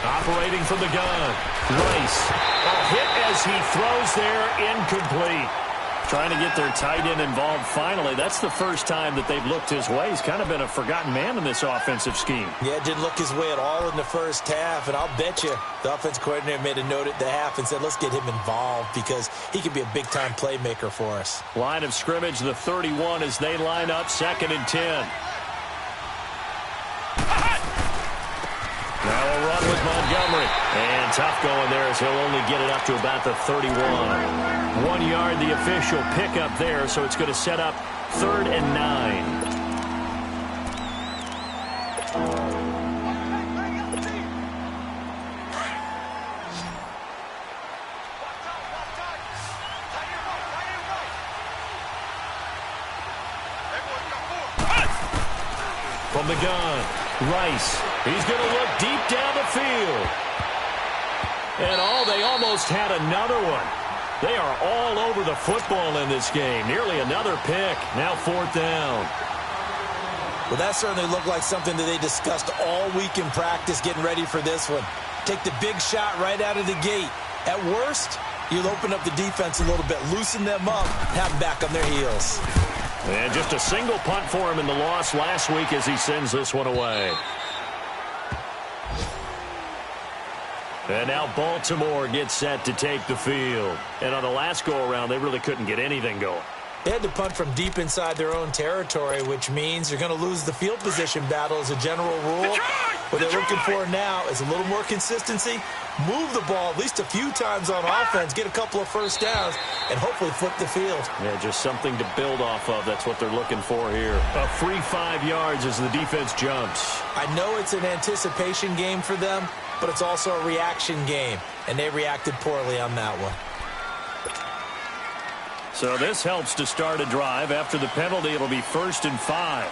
Speaker 1: Operating from the gun. Rice. A hit as he throws there, incomplete. Trying to get their tight end involved finally. That's the first time that they've looked his way. He's kind of been a forgotten man in this offensive scheme.
Speaker 2: Yeah, it didn't look his way at all in the first half, and I'll bet you the offense coordinator made a note at the half and said, let's get him involved because he can be a big-time playmaker for us.
Speaker 1: Line of scrimmage, the 31 as they line up, 2nd and 10. Now a run with Montgomery. And tough going there as he'll only get it up to about the 31. 1 yard, the official pickup there, so it's going to set up 3rd and 9. From the gun, Rice. He's going to look deep down the field. And they almost had another one. They are all over the football in this game. Nearly another pick. Now 4th down.
Speaker 2: Well, that certainly looked like something that they discussed all week in practice getting ready for this one. Take the big shot right out of the gate. At worst, you'll open up the defense a little bit, loosen them up, have them back on their heels.
Speaker 1: And just a single punt for him in the loss last week as he sends this one away. And now Baltimore gets set to take the field. And on the last go-around, they really couldn't get anything going.
Speaker 2: They had to punt from deep inside their own territory, which means you're going to lose the field position battle as a general rule. What they're looking for now is a little more consistency, move the ball at least a few times on offense, get a couple of first downs, and hopefully flip the field.
Speaker 1: Yeah, just something to build off of. That's what they're looking for here. A free 5 yards as the defense jumps.
Speaker 2: I know it's an anticipation game for them, but it's also a reaction game, and they reacted poorly on that one.
Speaker 1: So this helps to start a drive. After the penalty, it'll be 1st and 5.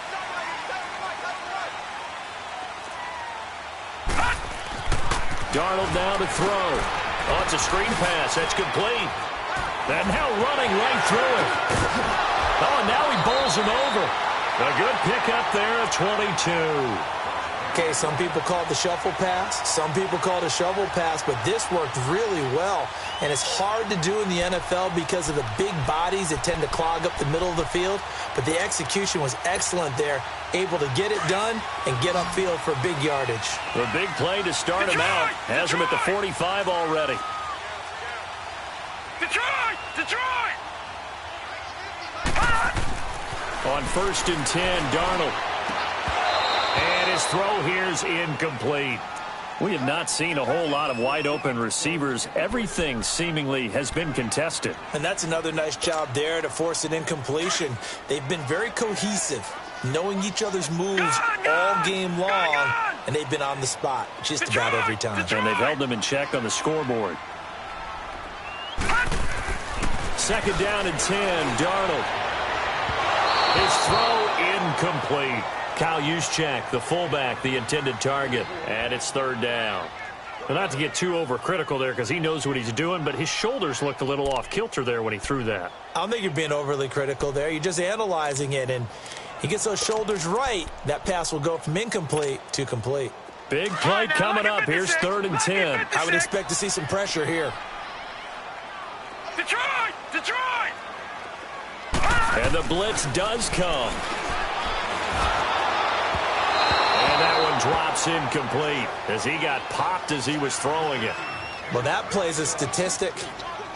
Speaker 1: Darnold now to throw. Oh, it's a screen pass. That's complete. And now running right through it. Oh, and now he bowls him over. A good pickup there at 22.
Speaker 2: Okay, some people call it the shuffle pass. Some people call it a shovel pass, but this worked really well. And it's hard to do in the NFL because of the big bodies that tend to clog up the middle of the field. But the execution was excellent there, able to get it done and get upfield for big yardage.
Speaker 1: The big play to start him out. Has him at the 45 already.
Speaker 3: Detroit! Detroit!
Speaker 1: On 1st and 10, Darnold. And his throw here is incomplete. We have not seen a whole lot of wide-open receivers. Everything seemingly has been contested.
Speaker 2: And that's another nice job there to force an incompletion. They've been very cohesive, knowing each other's moves all game long, and they've been on the spot just about every time.
Speaker 1: And they've held them in check on the scoreboard. 2nd down and 10, Darnold. His throw incomplete. Kyle Juszczyk, the fullback, the intended target. And it's third down. Well, not to get too overcritical there because he knows what he's doing, but his shoulders looked a little off kilter there when he threw that.
Speaker 2: I don't think you're being overly critical there. You're just analyzing it, and he gets those shoulders right. That pass will go from incomplete to complete.
Speaker 1: Big play coming up. Here's 3rd and 10.
Speaker 2: I would expect to see some pressure here.
Speaker 3: Detroit! Detroit!
Speaker 1: And the blitz does come. And that one drops incomplete as he got popped as he was throwing it.
Speaker 2: Well, that plays a statistic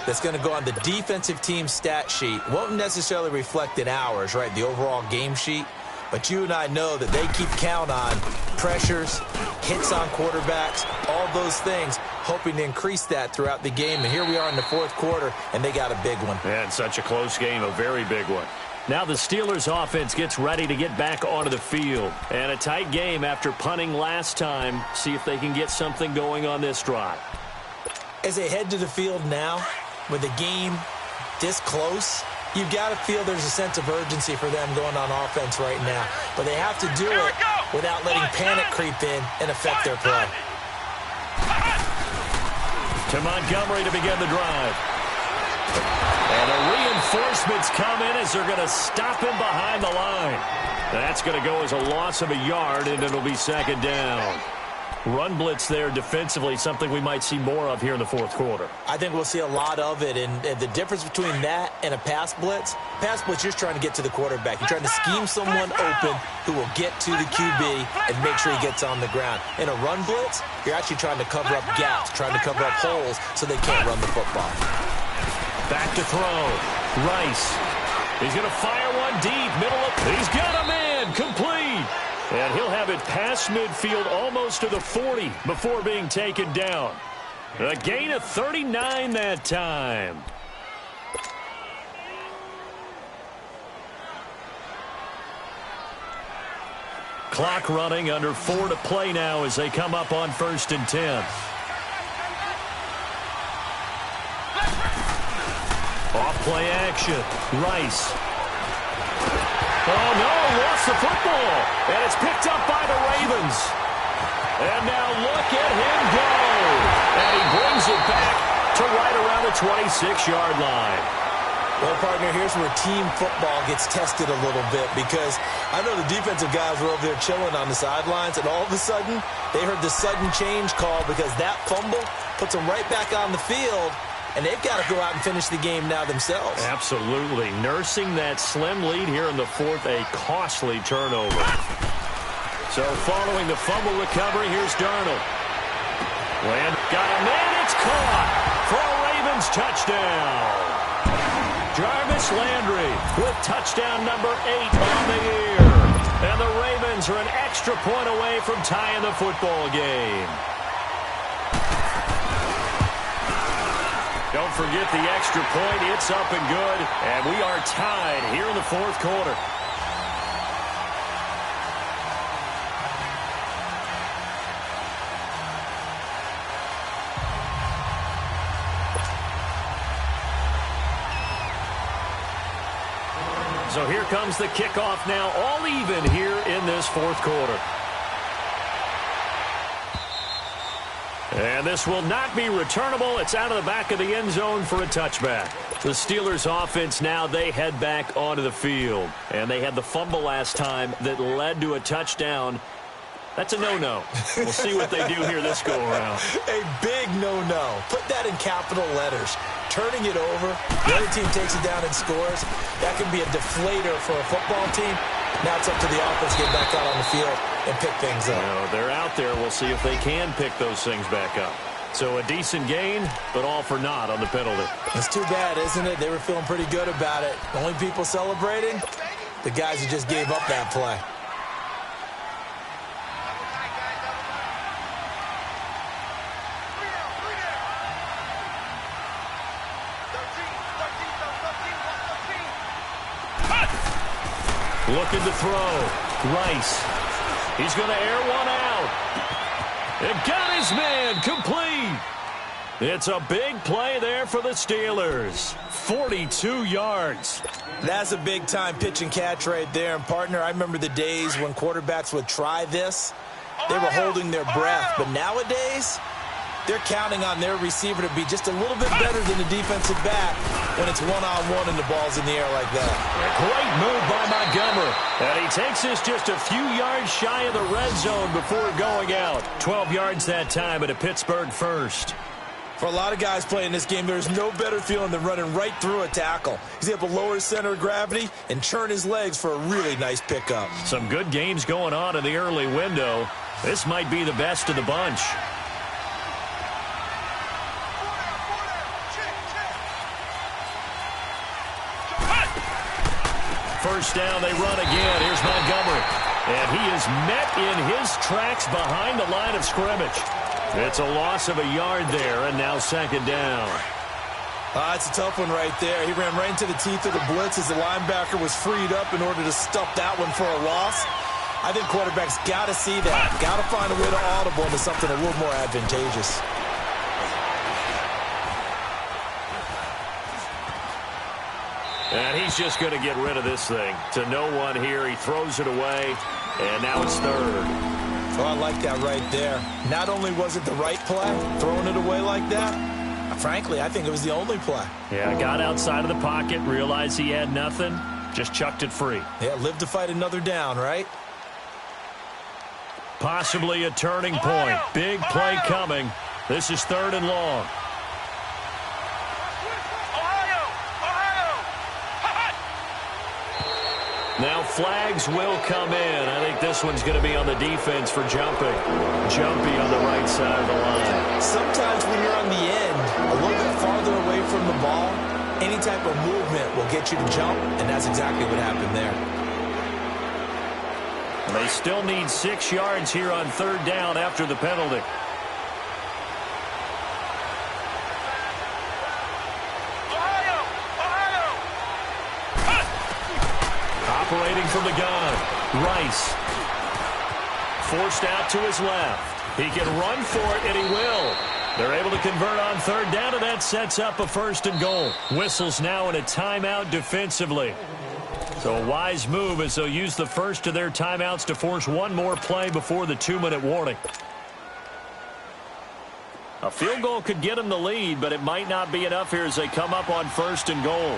Speaker 2: that's going to go on the defensive team stat sheet. Won't necessarily reflect in ours, right, the overall game sheet. But you and I know that they keep count on pressures, hits on quarterbacks, all those things, hoping to increase that throughout the game. And here we are in the 4th quarter, and they got a big one.
Speaker 1: And such a close game, a very big one. Now the Steelers offense gets ready to get back onto the field. And a tight game after punting last time. See if they can get something going on this drive.
Speaker 2: As they head to the field now, with the game this close, you've got to feel there's a sense of urgency for them going on offense right now. But they have to do it without letting panic creep in and affect their play.
Speaker 1: To Montgomery to begin the drive. And the reinforcements come in as they're going to stop him behind the line. That's going to go as a loss of a yard, and it'll be 2nd down. Run blitz there defensively, something we might see more of here in the 4th quarter.
Speaker 2: I think we'll see a lot of it, and the difference between that and a pass blitz, you're just trying to get to the quarterback. You're trying to scheme someone open who will get to the QB and make sure he gets on the ground. In a run blitz, you're actually trying to cover up gaps, trying to cover up holes so they can't run the football.
Speaker 1: Back to throw. Rice. He's going to fire one deep. He's got a man. Complete. And he'll have it past midfield almost to the 40 before being taken down. A gain of 39 that time. Clock running, under 4 to play now as they come up on 1st and 10. Off play action. Rice. Oh, no, lost the football. And it's picked up by the Ravens. And now look at him go. And he brings it back to right around the 26-yard line.
Speaker 2: Well, partner, here's where team football gets tested a little bit, because I know the defensive guys were over there chilling on the sidelines, and all of a sudden they heard the sudden change call because that fumble puts them right back on the field. And they've got to go out and finish the game now themselves.
Speaker 1: Absolutely. Nursing that slim lead here in the 4th, a costly turnover. So following the fumble recovery, here's Darnold. Land got a man, it's caught for a Ravens touchdown. Jarvis Landry with touchdown number 8 on the year. And the Ravens are an extra point away from tying the football game. Don't forget the extra point. It's up and good. And we are tied here in the 4th quarter. So here comes the kickoff now, all even here in this 4th quarter. And this will not be returnable. It's out of the back of the end zone for a touchback. The Steelers offense now, they head back onto the field. And they had the fumble last time that led to a touchdown. That's a no-no. We'll see what they do here this go-around.
Speaker 2: A big no-no. Put that in capital letters. Turning it over, the other team takes it down and scores. That can be a deflator for a football team. Now it's up to the offense to get back out on the field and pick things up.
Speaker 1: Well, they're out there. We'll see if they can pick those things back up. So a decent gain, but all for naught on the penalty.
Speaker 2: It's too bad, isn't it? They were feeling pretty good about it. The only people celebrating, the guys who just gave up that play.
Speaker 1: Looking to throw. Rice. He's going to air one out. And got his man complete. It's a big play there for the Steelers. 42 yards.
Speaker 4: That's a big-time pitch and catch right there. And, partner, I remember the days when quarterbacks would try this. They were holding their breath. But nowadays, they're counting on their receiver to be just a little bit better than the defensive back when it's one-on-one and the ball's in the air like that.
Speaker 1: Great move by Montgomery. And he takes us just a few yards shy of the red zone before going out. 12 yards that time at a Pittsburgh first.
Speaker 4: For a lot of guys playing this game, there's no better feeling than running right through a tackle. He's able to lower his center of gravity and churn his legs for a really nice pickup.
Speaker 1: Some good games going on in the early window. This might be the best of the bunch. First down, they run again. Here's Montgomery. And he is met in his tracks behind the line of scrimmage. It's a loss of a yard there, and now second down.
Speaker 4: It's a tough one right there. He ran right into the teeth of the blitz as the linebacker was freed up in order to stuff that one for a loss. I think quarterbacks got to see that. Got to find a way to audible into something a little more advantageous.
Speaker 1: And he's just going to get rid of this thing. To no one here. He throws it away, and now it's third.
Speaker 4: Oh, I like that right there. Not only was it the right play, throwing it away like that, frankly, I think it was the only play.
Speaker 1: Yeah, got outside of the pocket, realized he had nothing, just chucked it free.
Speaker 4: Yeah, live to fight another down, right?
Speaker 1: Possibly a turning point. Big play coming. This is third and long. Now flags will come in. I think this one's going to be on the defense for jumping. Jumpy on the right side of the line.
Speaker 4: Sometimes when you're on the end, a little bit farther away from the ball, any type of movement will get you to jump, and that's exactly what happened there.
Speaker 1: They still need 6 yards here on third down after the penalty. Operating from the gun, Rice. Forced out to his left. He can run for it, and he will. They're able to convert on third down, and that sets up a first and goal. Whistles now in a timeout defensively. So a wise move as they'll use the first of their timeouts to force one more play before the 2-minute warning. A field goal could get them the lead, but it might not be enough here as they come up on first and goal.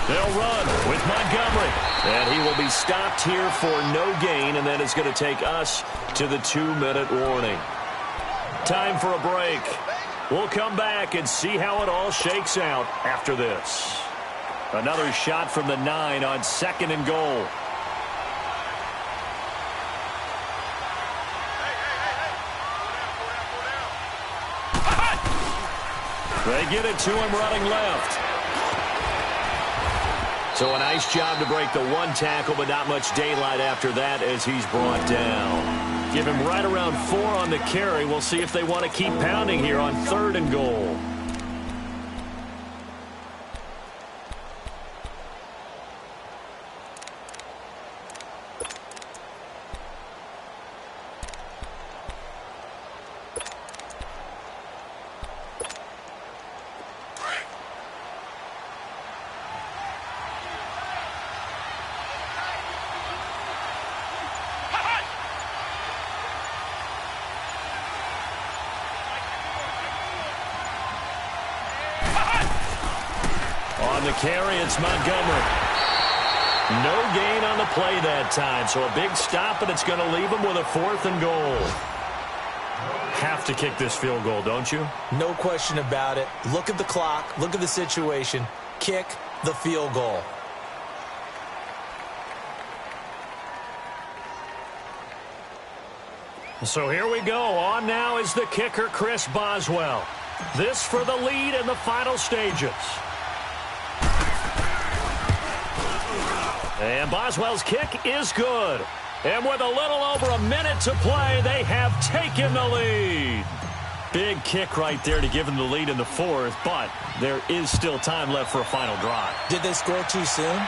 Speaker 1: They'll run with Montgomery. And he will be stopped here for no gain, and then it's going to take us to the 2-minute warning. Time for a break. We'll come back and see how it all shakes out after this. Another shot from the 9 on second and goal. They get it to him running left. So a nice job to break the one tackle, but not much daylight after that as he's brought down. Give him right around 4 on the carry. We'll see if they want to keep pounding here on third and goal. On the carry, it's Montgomery. No gain on the play that time, so a big stop, and it's going to leave him with a 4th and goal. Have to kick this field goal, don't you?
Speaker 4: No question about it. Look at the clock. Look at the situation. Kick the field goal.
Speaker 1: So here we go. On now is the kicker, Chris Boswell. This for the lead in the final stages. And Boswell's kick is good. And with a little over a minute to play, they have taken the lead. Big kick right there to give them the lead in the 4th, but there is still time left for a final drive.
Speaker 4: Did they score too soon?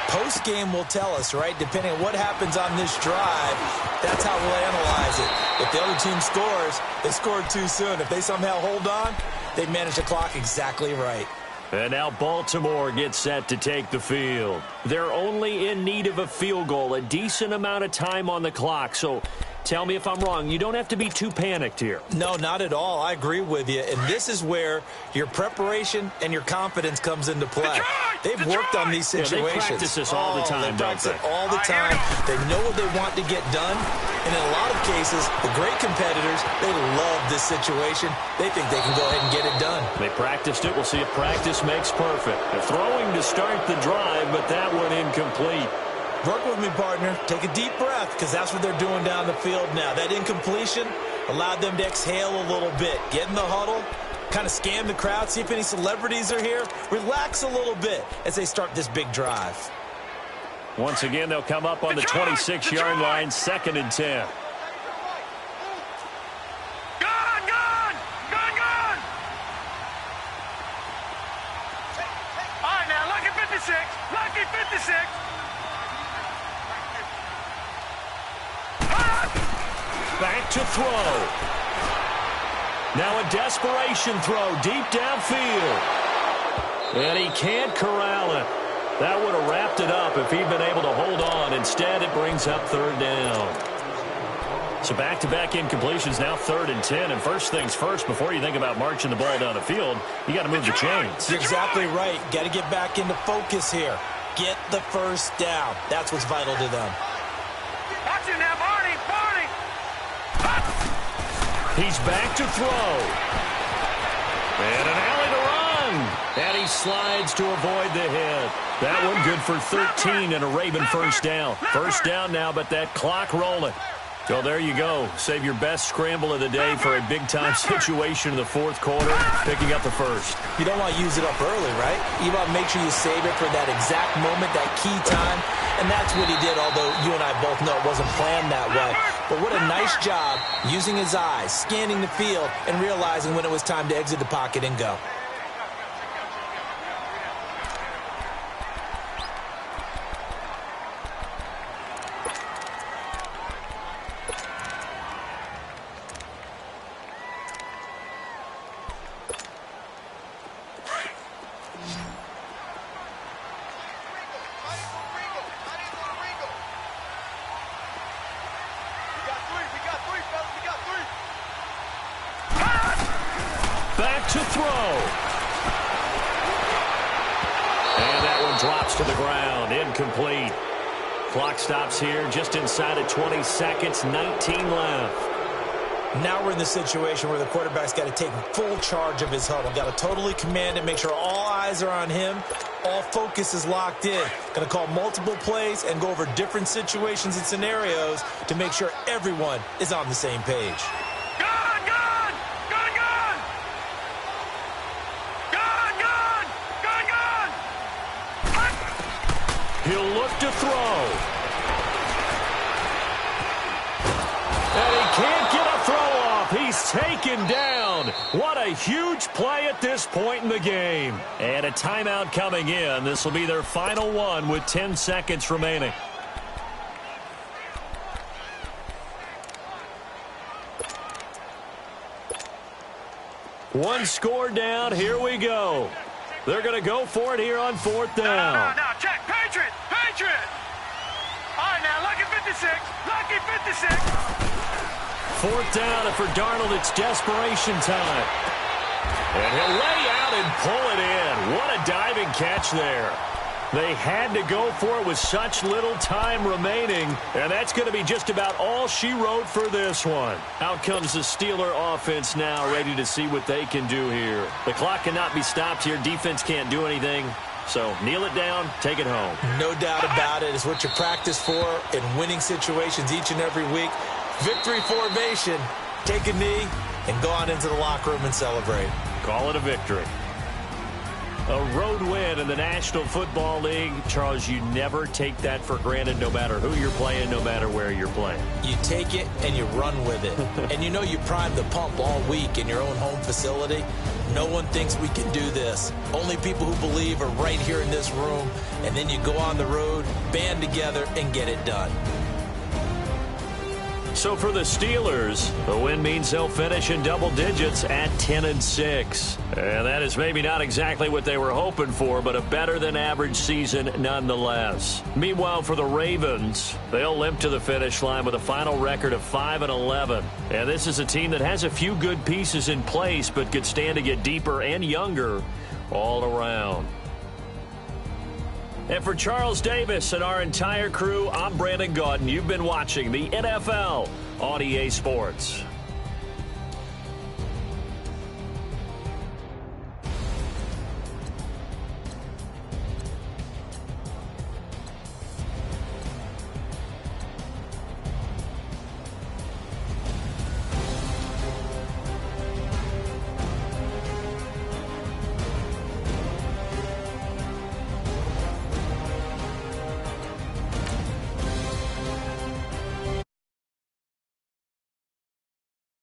Speaker 2: Post-game will tell us, right? Depending on what happens on this drive, that's how we'll analyze it. If the other team scores, they scored too soon. If they somehow hold on, they manage the clock exactly right.
Speaker 1: And now Baltimore gets set to take the field. They're only in need of a field goal, a decent amount of time on the clock. So tell me if I'm wrong. You don't have to be too panicked here.
Speaker 2: No, not at all. I agree with you. And this is where your preparation and your confidence comes into play. They've worked on these situations.
Speaker 1: They practice this all the time,
Speaker 2: they practice it all the time. They know what they want to get done. And in a lot of cases, the great competitors, they love this situation. They think they can go ahead and get it done.
Speaker 1: They practiced it. We'll see if practice makes perfect. They're throwing to start the drive, but that one incomplete.
Speaker 2: Work with me, partner. Take a deep breath, because that's what they're doing down the field now. That incompletion allowed them to exhale a little bit. Get in the huddle, kind of scan the crowd, see if any celebrities are here. Relax a little bit as they start this big drive.
Speaker 1: Once again, they'll come up on the 26-yard line, 2nd and 10.
Speaker 3: All right, now, lucky 56. Lucky 56.
Speaker 1: Back to throw. Now a desperation throw deep downfield. And he can't corral it. That would have wrapped it up if he'd been able to hold on. Instead, it brings up 3rd down. So back-to-back incompletions, now 3rd and 10. And first things first, before you think about marching the ball down the field, you got to move the chains.
Speaker 2: You're exactly right. Got to get back into focus here. Get the first down. That's what's vital to them.
Speaker 3: Watch it now, Barney. Barney.
Speaker 1: He's back to throw. And an alley to run. And he slides to avoid the hit. That one good for 13 and a Raven first down. First down now, but that clock rolling. So there you go. Save your best scramble of the day for a big-time situation in the 4th quarter, picking up the first.
Speaker 2: You don't want to use it up early, right? You want to make sure you save it for that exact moment, that key time. And that's what he did, although you and I both know it wasn't planned that way. But what a nice job using his eyes, scanning the field, and realizing when it was time to exit the pocket and go.
Speaker 1: Back to throw. And that one drops to the ground. Incomplete. Clock stops here just inside of 20 seconds. 19 left.
Speaker 2: Now we're in the situation where the quarterback's got to take full charge of his huddle. Got to totally command it, make sure all eyes are on him. All focus is locked in. Going to call multiple plays and go over different situations and scenarios to make sure everyone is on the same page.
Speaker 1: He'll look to throw. And he can't get a throw off. He's taken down. What a huge play at this point in the game. And a timeout coming in. This will be their final one with 10 seconds remaining. One score down. Here we go. They're going to go for it here on 4th down.
Speaker 3: No, check. Patriot. Patriot. All right, now, lucky 56. Lucky 56.
Speaker 1: 4th down, and for Darnold, it's desperation time. And he'll lay out and pull it in. What a diving catch there. They had to go for it with such little time remaining, and that's going to be just about all she wrote for this one. Out comes the Steeler offense now, ready to see what they can do here. The clock cannot be stopped here. Defense can't do anything. So kneel it down, take it home.
Speaker 2: No doubt about it. It's what you practice for in winning situations each and every week. Victory formation. Take a knee and go on into the locker room and celebrate.
Speaker 1: Call it a victory. A road win in the National Football League. Charles, you never take that for granted no matter who you're playing, no matter where you're playing.
Speaker 4: You take it and you run with it. And you know you primed the pump all week in your own home facility. No one thinks we can do this. Only people who believe are right here in this room. And then you go on the road, band together, and get it done.
Speaker 1: So for the Steelers, the win means they'll finish in double digits at 10-6. And that is maybe not exactly what they were hoping for, but a better-than-average season nonetheless. Meanwhile, for the Ravens, they'll limp to the finish line with a final record of 5-11. And this is a team that has a few good pieces in place, but could stand to get deeper and younger all around. And for Charles Davis and our entire crew, I'm Brandon Gaudin. You've been watching the NFL on EA Sports.